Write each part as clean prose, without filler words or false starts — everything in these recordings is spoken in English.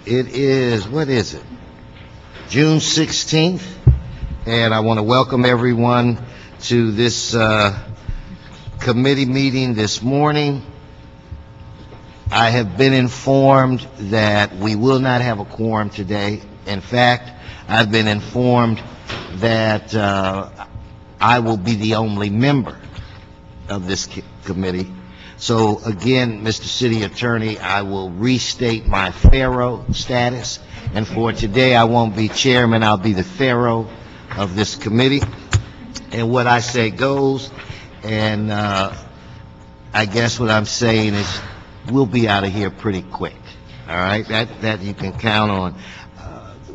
It is, what is it? June 16th, and I want to welcome everyone to this committee meeting this morning. I have been informed that we will not have a quorum today. In fact, I've been informed that I will be the only member of this committee. So again, Mr. City Attorney, I will restate my pharaoh status, and for today I won't be chairman, I'll be the pharaoh of this committee, and what I say goes. And I guess what I'm saying is we'll be out of here pretty quick. All right, that you can count on.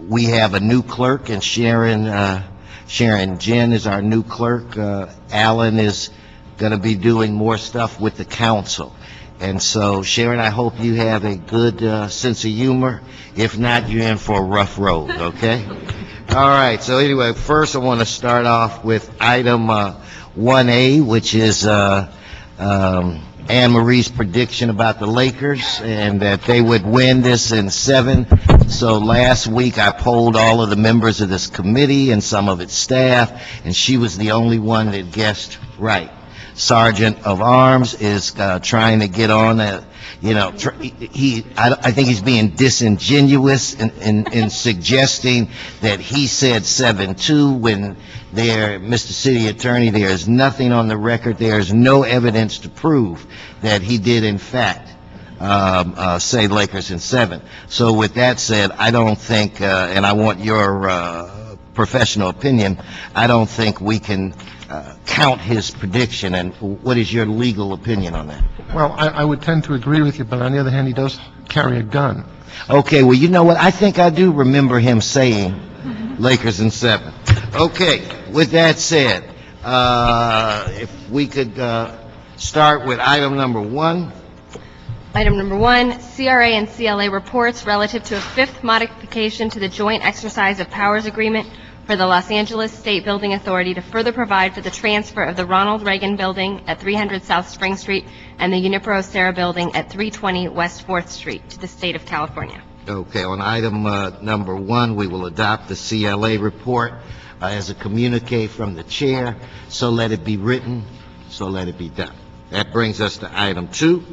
We have a new clerk, and Sharon Jen is our new clerk. Alan is going to be doing more stuff with the council. And so, Sharon, I hope you have a good sense of humor. If not, you're in for a rough road, okay? All right, so anyway, first I want to start off with item 1A, which is Anne Marie's prediction about the Lakers and that they would win this in 7. So last week I polled all of the members of this committee and some of its staff, and she was the only one that guessed right. Sergeant of Arms is trying to get on I think he's being disingenuous in suggesting that he said 7-2 when Mr. City Attorney, there is nothing on the record, there is no evidence to prove that he did in fact say Lakers in 7. So with that said, I don't think, and I want your professional opinion, I don't think we can count his prediction. And what is your legal opinion on that? Well, I would tend to agree with you, but on the other hand, he does carry a gun. Okay, well, you know what? I think I do remember him saying Lakers in 7. Okay, with that said, if we could start with item number 1. Item number 1, CRA and CLA reports relative to a 5th modification to the joint exercise of powers agreement for the Los Angeles State Building Authority to further provide for the transfer of the Ronald Reagan Building at 300 South Spring Street and the Junipero Serra Building at 320 West 4th Street to the state of California. Okay, on item number 1, we will adopt the CLA report as a communique from the chair. So let it be written, so let it be done. That brings us to item 2.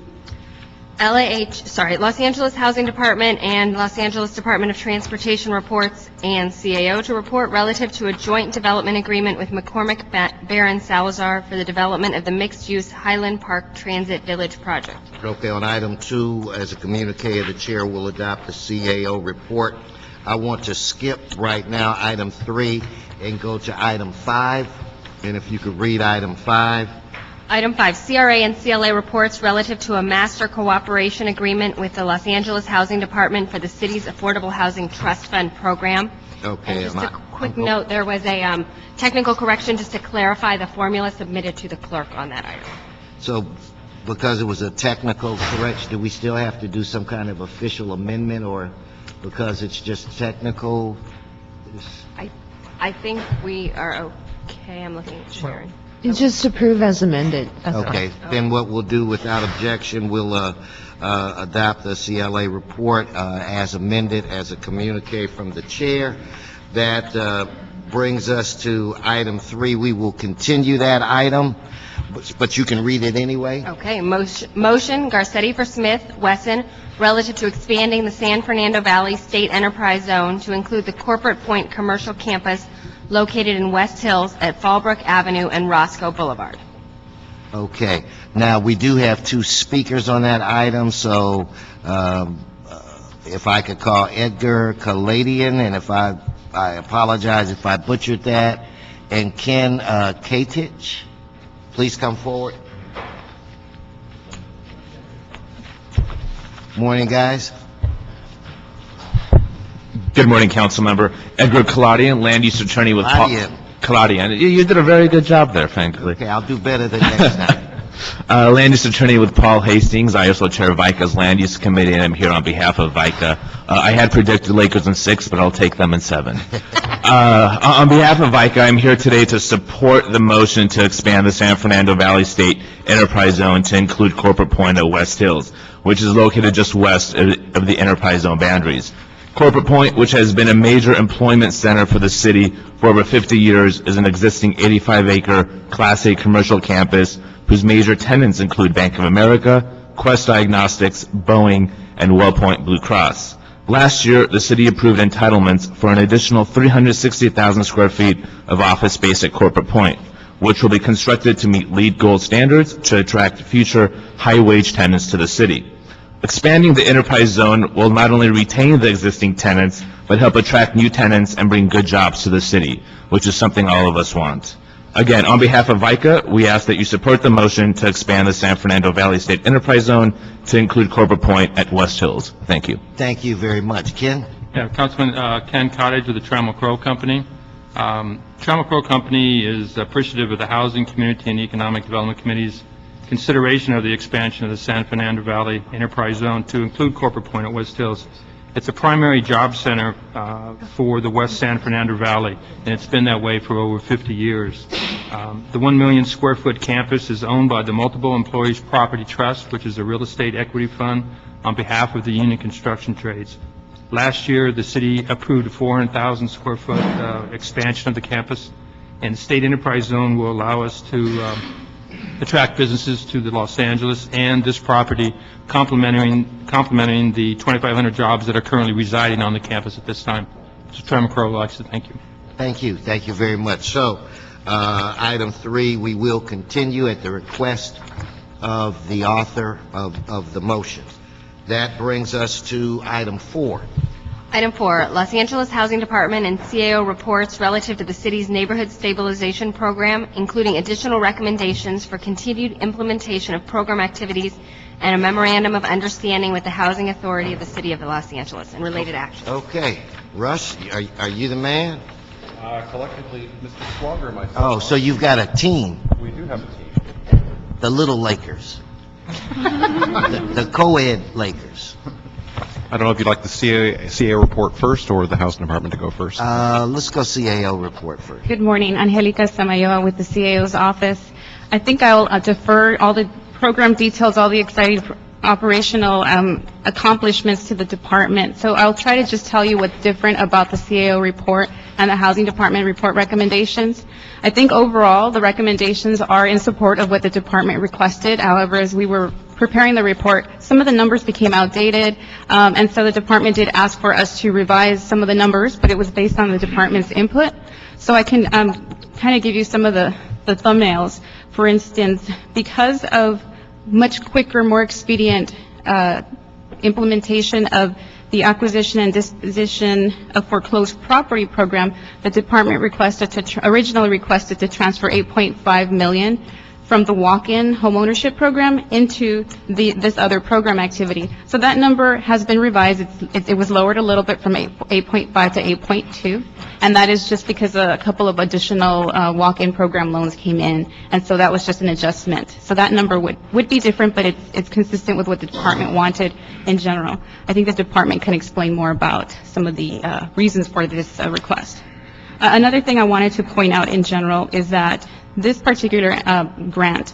Los Angeles Housing Department and Los Angeles Department of Transportation reports and CAO to report relative to a joint development agreement with McCormick Barron Salazar for the development of the mixed-use Highland Park Transit Village project. Okay, on item 2, as a communique of the chair, will adopt the CAO report. I want to skip right now item 3 and go to item 5. And if you could read item 5. Item 5, CRA and CLA reports relative to a master cooperation agreement with the Los Angeles Housing Department for the city's Affordable Housing Trust Fund program. Okay. And just a quick note, there was a technical correction just to clarify the formula submitted to the clerk on that item. So because it was a technical correction, do we still have to do some kind of official amendment, or because it's just technical? I think we are okay. I'm looking at Sharon. It's just approve as amended. Okay, then what we'll do without objection, we'll adopt the CLA report as amended as a communique from the chair. That brings us to item 3. We will continue that item, but you can read it anyway. Okay, motion Garcetti for Smith, Wesson, relative to expanding the San Fernando Valley State Enterprise Zone to include the Corporate Point Commercial Campus located in West Hills at Fallbrook Avenue and Roscoe Boulevard. Okay. Now, we do have 2 speakers on that item, so if I could call Edgar Kaladian, and if I apologize if I butchered that, and Ken Katich, please come forward. Morning, guys. Good morning, council member. Edgar Kaladian, land use attorney with Kaladian. You did a very good job there, frankly. Okay, I'll do better the next time. Land use attorney with Paul Hastings. I also chair VICA's land use committee, and I'm here on behalf of VICA. I had predicted Lakers in 6, but I'll take them in 7. On behalf of VICA, I'm here today to support the motion to expand the San Fernando Valley State Enterprise Zone to include Corporate Point at West Hills, which is located just west of the Enterprise Zone boundaries. Corporate Point, which has been a major employment center for the city for over 50 years, is an existing 85-acre Class A commercial campus whose major tenants include Bank of America, Quest Diagnostics, Boeing, and WellPoint Blue Cross. Last year, the city approved entitlements for an additional 360,000 square feet of office space at Corporate Point, which will be constructed to meet LEED Gold standards to attract future high-wage tenants to the city. Expanding the enterprise zone will not only retain the existing tenants, but help attract new tenants and bring good jobs to the city, which is something all of us want. Again, on behalf of VICA, we ask that you support the motion to expand the San Fernando Valley State Enterprise Zone to include Corporate Point at West Hills. Thank you. Thank you very much. Ken? Yeah, Councilman Ken Cottage with the Trammell Crow Company. Trammell Crow Company is appreciative of the Housing, Community, and Economic Development Committee's consideration of the expansion of the San Fernando Valley Enterprise Zone to include Corporate Point at West Hills. It's a primary job center for the West San Fernando Valley, and it's been that way for over 50 years. The 1 million square foot campus is owned by the Multiple Employees Property Trust, which is a real estate equity fund on behalf of the Union Construction Trades. Last year, the city approved a 400,000 square foot expansion of the campus, and the State Enterprise Zone will allow us to attract businesses to the Los Angeles and this property, complementing the 2,500 jobs that are currently residing on the campus at this time. Mr. Trammell Crowe would like to thank you. Thank you. Thank you very much. So, item 3, we will continue at the request of the author of the motion. That brings us to item 4. Item 4, Los Angeles Housing Department and CAO reports relative to the city's neighborhood stabilization program, including additional recommendations for continued implementation of program activities and a memorandum of understanding with the Housing Authority of the City of Los Angeles and related actions. Okay. Russ, are you the man? Collectively, Mr. Swager and myself. Oh, so you've got a team. We do have a team. The little Lakers. the co-ed Lakers. I don't know if you'd like the CAO report first or the Housing Department to go first. Let's go CAO report first. Good morning. Angelica Samayoa with the CAO's office. I think I'll defer all the program details, all the exciting operational accomplishments to the department. So I'll try to just tell you what's different about the CAO report and the Housing Department report recommendations. I think overall the recommendations are in support of what the department requested. However, as we were preparing the report, some of the numbers became outdated, and so the department did ask for us to revise some of the numbers, but it was based on the department's input. So I can kind of give you some of the thumbnails. For instance, because of much quicker, more expedient implementation of the acquisition and disposition of foreclosed property program, the department originally requested to transfer $8.5 million from the walk-in homeownership program into this other program activity. So that number has been revised. It was lowered a little bit from 8.5 to 8.2, and that is just because a couple of additional walk-in program loans came in, and so that was just an adjustment. So that number would be different, but it's consistent with what the department wanted in general. I think the department can explain more about some of the reasons for this request. Another thing I wanted to point out in general is that this particular grant,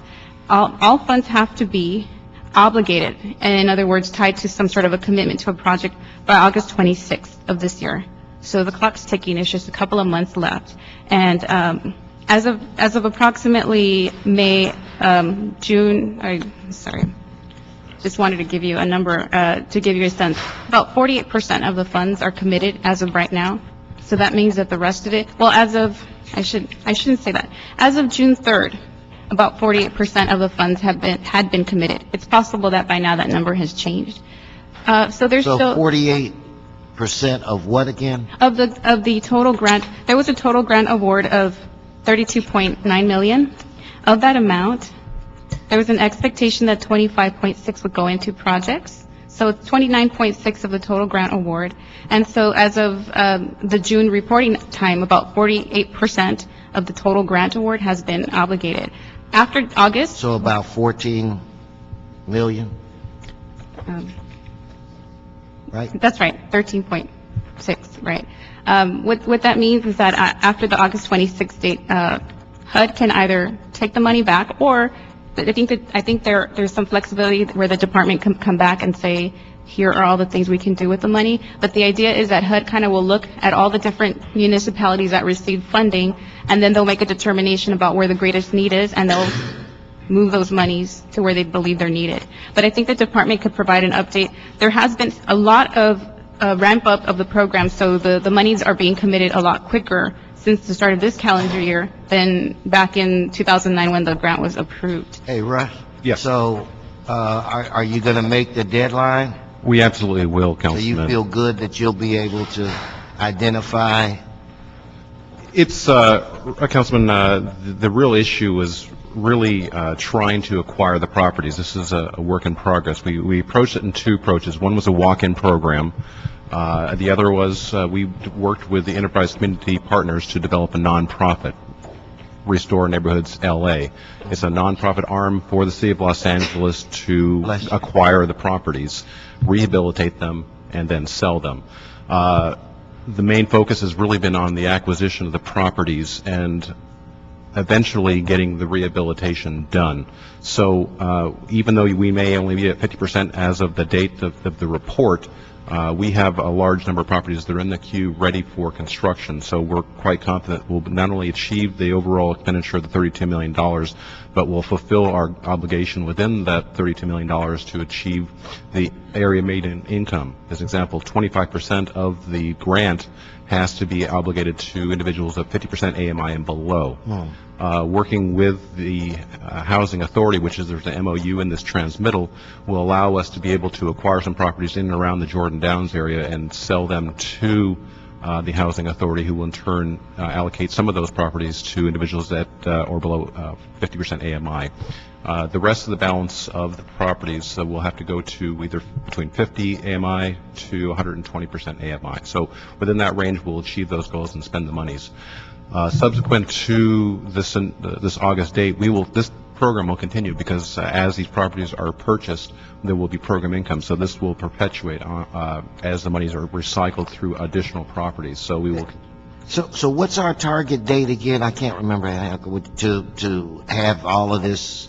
all funds have to be obligated, and in other words, tied to some sort of a commitment to a project by August 26th of this year. So the clock's ticking. It's just a couple of months left. And as of approximately just wanted to give you a number to give you a sense. About 48% of the funds are committed as of right now. So that means that the rest of it, well, I shouldn't say that. As of June 3rd, about 48% of the funds had been committed. It's possible that by now that number has changed. So there's So still 48% of what again? of the total grant. There was a total grant award of $32.9 million. Of that amount, there was an expectation that 25.6 would go into projects. So it's 29.6 of the total grant award. And so as of the June reporting time, about 48% of the total grant award has been obligated. After August, So about 14 million, right? that's right, 13.6, right. What that means is that after the August 26th date, HUD can either take the money back, or I think there's some flexibility where the department can come back and say, here are all the things we can do with the money. But the idea is that HUD kind of will look at all the different municipalities that receive funding, and then they'll make a determination about where the greatest need is, and they'll move those monies to where they believe they're needed. But I think the department could provide an update. There has been a lot of ramp up of the program, so the monies are being committed a lot quicker since the start of this calendar year than back in 2009 when the grant was approved. Hey, Russ? Yes. So, are you going to make the deadline? We absolutely will, So you Councilman. feel good that you'll be able to identify? It's, Councilman, the real issue is really trying to acquire the properties. This is a work in progress. We approached it in two approaches. One was a walk-in program. The other was we worked with the Enterprise Community Partners to develop a nonprofit, Restore Neighborhoods LA. It's a nonprofit arm for the City of Los Angeles to acquire the properties, rehabilitate them, and then sell them. The main focus has really been on the acquisition of the properties and eventually getting the rehabilitation done. So even though we may only be at 50% as of the date of the report, we have a large number of properties that are in the queue ready for construction. So we're quite confident we'll not only achieve the overall expenditure of the $32 million, but we'll fulfill our obligation within that $32 million to achieve the area median income. As an example, 25% of the grant has to be obligated to individuals of 50% AMI and below. Working with the Housing Authority, which is there's an MOU in this transmittal, will allow us to be able to acquire some properties in and around the Jordan Downs area and sell them to the Housing Authority, who will in turn allocate some of those properties to individuals that or below 50% AMI. The rest of the balance of the properties will have to go to either between 50 AMI to 120% AMI. So within that range, we'll achieve those goals and spend the monies. Subsequent to this August date, this program will continue because as these properties are purchased, there will be program income. So this will perpetuate as the monies are recycled through additional properties. So we will. So what's our target date again? I can't remember to have all of this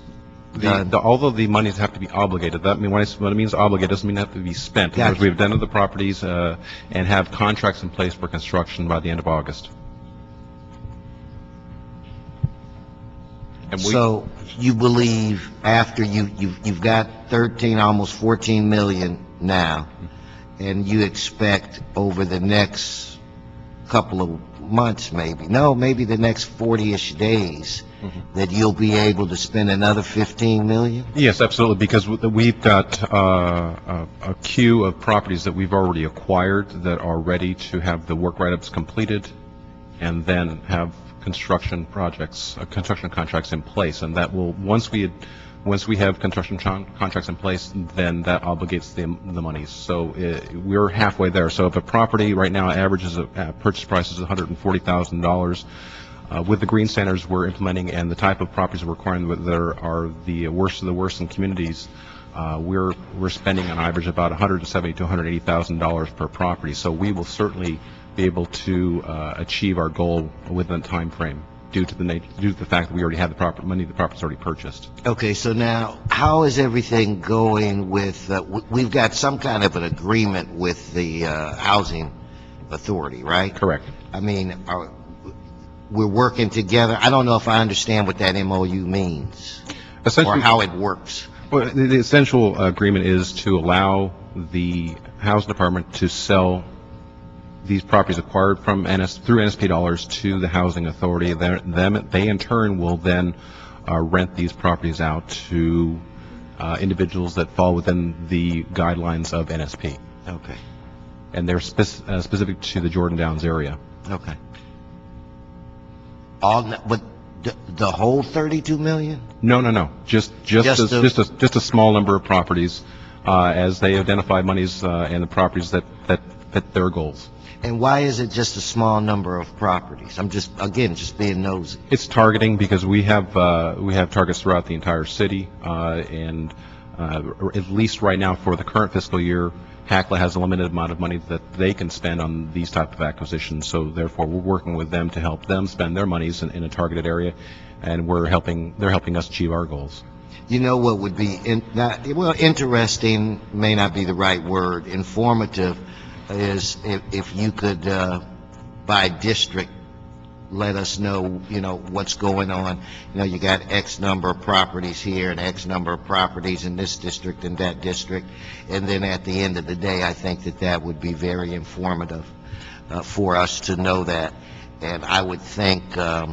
done. All of the monies have to be obligated. That means what it means obligated doesn't mean they have to be spent. Gotcha. Because we've done the properties and have contracts in place for construction by the end of August. And So you believe after you've got 13, almost 14 million now, and you expect over the next couple of months maybe the next 40-ish days that you'll be able to spend another 15 million? Yes, absolutely, because we've got a queue of properties that we've already acquired that are ready to have the work write-ups completed and then have construction contracts in place, and that will once we have construction contracts in place, then that obligates the monies. So we're halfway there. So if a property right now averages a purchase price is $140,000, with the green standards we're implementing and the type of properties we're acquiring that are the worst of the worst in communities, we're spending on average about $170,000 to $180,000 per property. So we will certainly be able to achieve our goal within that time frame due to the fact that we already have the property's already purchased. Okay, so now how is everything going with? We've got some kind of an agreement with the Housing Authority, right? Correct. I mean, we're working together. I don't know if I understand what that MOU means or Essentially, how it works. well, the essential agreement is to allow the Housing Department to sell these properties acquired from through NSP dollars to the Housing Authority. They in turn will then rent these properties out to individuals that fall within the guidelines of NSP. Okay. And they're specific to the Jordan Downs area. Okay. But the whole 32 million? No. Just a small number of properties as they identify monies and the properties that fit their goals. And why is it just a small number of properties? I'm just being nosy. It's targeting because we have targets throughout the entire city, and at least right now for the current fiscal year, HACLA has a limited amount of money that they can spend on these type of acquisitions. So therefore, we're working with them to help them spend their monies in a targeted area, and they're helping us achieve our goals. You know what would be, interesting may not be the right word. Informative is if you could, by district, let us know, what's going on. You got X number of properties here and X number of properties in this district and that district. And then at the end of the day, I think that would be very informative for us to know that. And I would think, I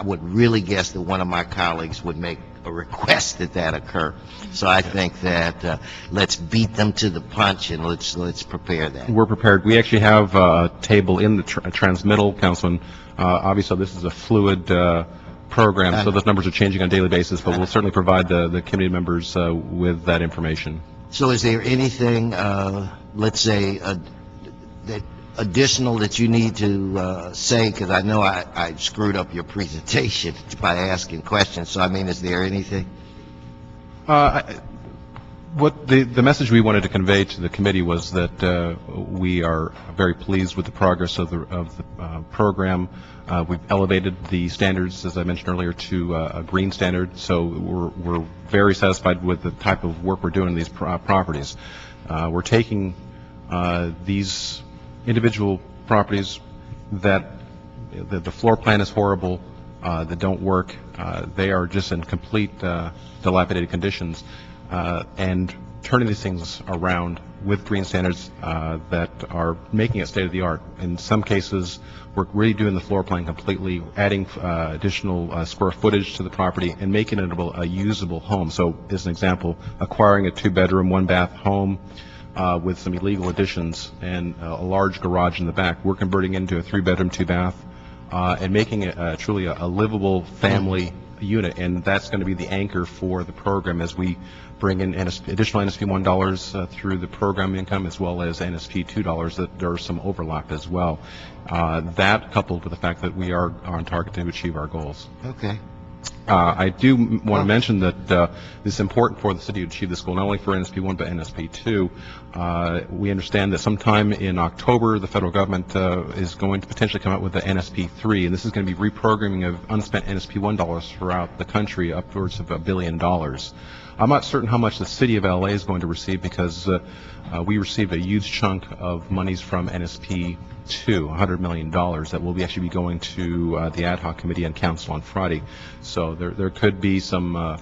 would really guess that one of my colleagues would make a request that occur. So I think that let's beat them to the punch and let's prepare that. We're prepared. We actually have a table in the transmittal, Councilman. Obviously, this is a fluid program, so those numbers are changing on a daily basis, but we'll certainly provide the committee members with that information. So is there anything, let's say, that additional that you need to say? Because I know I screwed up your presentation by asking questions. So, I mean, is there anything? What the message we wanted to convey to the committee was that we are very pleased with the progress of the program. We've elevated the standards, as I mentioned earlier, to a green standard. So we're very satisfied with the type of work we're doing in these properties. We're taking these individual properties that the floor plan is horrible, that don't work. They are just in complete dilapidated conditions, and turning these things around with green standards that are making it state of the art. In some cases, we're redoing the floor plan completely, adding additional square footage to the property and making it a usable home. So, as an example, acquiring a 2-bedroom, 1-bath home with some illegal additions and a large garage in the back, we're converting into a 3-bedroom, 2-bath, and making it truly a livable family unit. And that's going to be the anchor for the program as we bring in additional NSP $1 through the program income, as well as NSP $2, that there is some overlap as well. That coupled with the fact that we are on target to achieve our goals. Okay. I do want to mention that it's important for the city to achieve this goal, not only for NSP 1 but NSP 2. We understand that sometime in October the federal government is going to potentially come out with the NSP 3, and this is going to be reprogramming of unspent NSP 1 dollars throughout the country, upwards of $1 billion. I'm not certain how much the city of LA is going to receive, because we received a huge chunk of monies from NSP 2, $100 million, that will actually be going to the ad hoc committee and council on Friday. So there could be some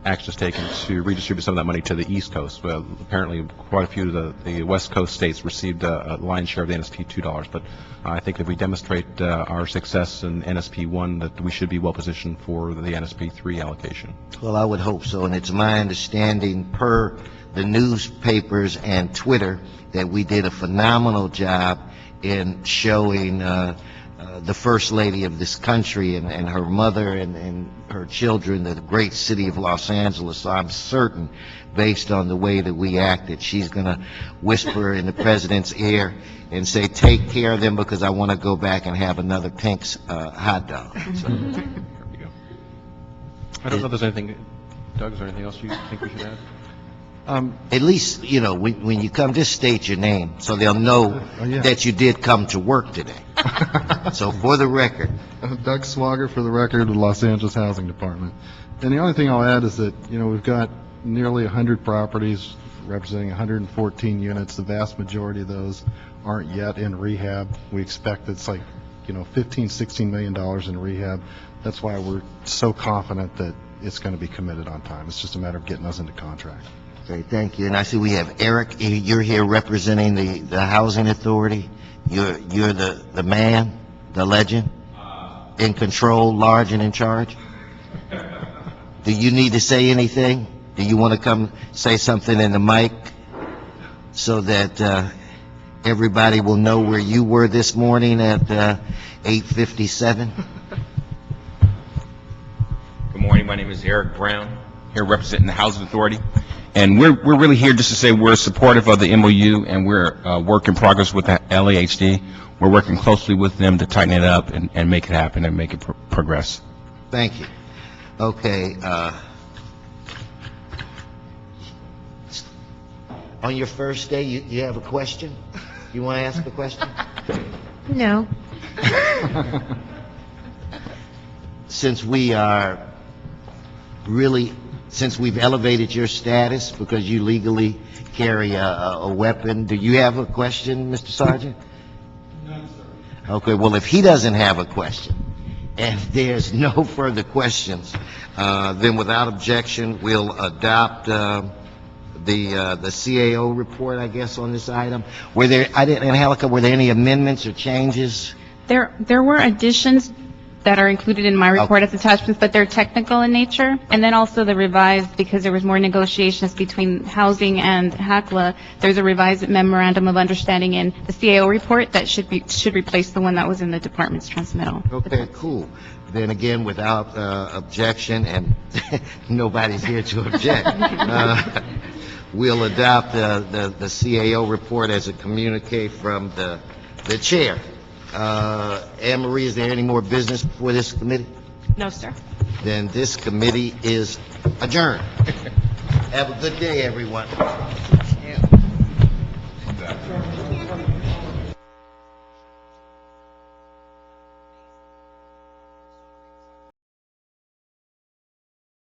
actions taken to redistribute some of that money to the East Coast. Well, apparently, quite a few of the West Coast states received a lion's share of the NSP $2. But I think if we demonstrate our success in NSP 1, that we should be well positioned for the NSP 3 allocation. Well, I would hope so, and it's my understanding, per the newspapers and Twitter, that we did a phenomenal job in showing the First Lady of this country and her mother and her children the great city of Los Angeles. So I'm certain, based on the way that we acted, she's going to whisper in the president's ear and say, take care of them, because I want to go back and have another Pink's hot dog. So. There we go. I don't know if there's anything, Doug, is there anything else you think we should add? At least, when you come, just state your name so they'll know that you did come to work today. So for the record. Doug Swager, for the record, of the Los Angeles Housing Department. And the only thing I'll add is that, we've got nearly 100 properties representing 114 units. The vast majority of those aren't yet in rehab. We expect it's like, $15-16 million in rehab. That's why we're so confident that it's going to be committed on time. It's just a matter of getting us into contract. Okay, thank you. And I see we have Eric. You're here representing the Housing Authority. You're the man, the legend, in control, large and in charge. Do you need to say anything? Do you want to come say something in the mic so that everybody will know where you were this morning at 8:57? Good morning. My name is Eric Brown, here representing the Housing Authority. And we're really here just to say we're supportive of the MOU, and we're work in progress with the LAHD. We're working closely with them to tighten it up and make it happen and make it progress. Thank you. Okay. On your first day, you have a question? You want to ask a question? No. Since we are really, since we've elevated your status because you legally carry a weapon, do you have a question, Mr. Sergeant? No, sir. Okay, well, if he doesn't have a question, and there's no further questions, then without objection, we'll adopt the CAO report, I guess, on this item. Were there, Angelica, were there any amendments or changes? There were additions that are included in my report as attachments, but they're technical in nature. And then also the revised, because there was more negotiations between Housing and HACLA, there's a revised memorandum of understanding in the CAO report that should replace the one that was in the department's transmittal. Okay, cool. Then again, without objection, and nobody's here to object, we'll adopt the CAO report as a communique from the chair. Anne Marie, is there any more business before this committee? No, sir. Then this committee is adjourned. Have a good day, everyone.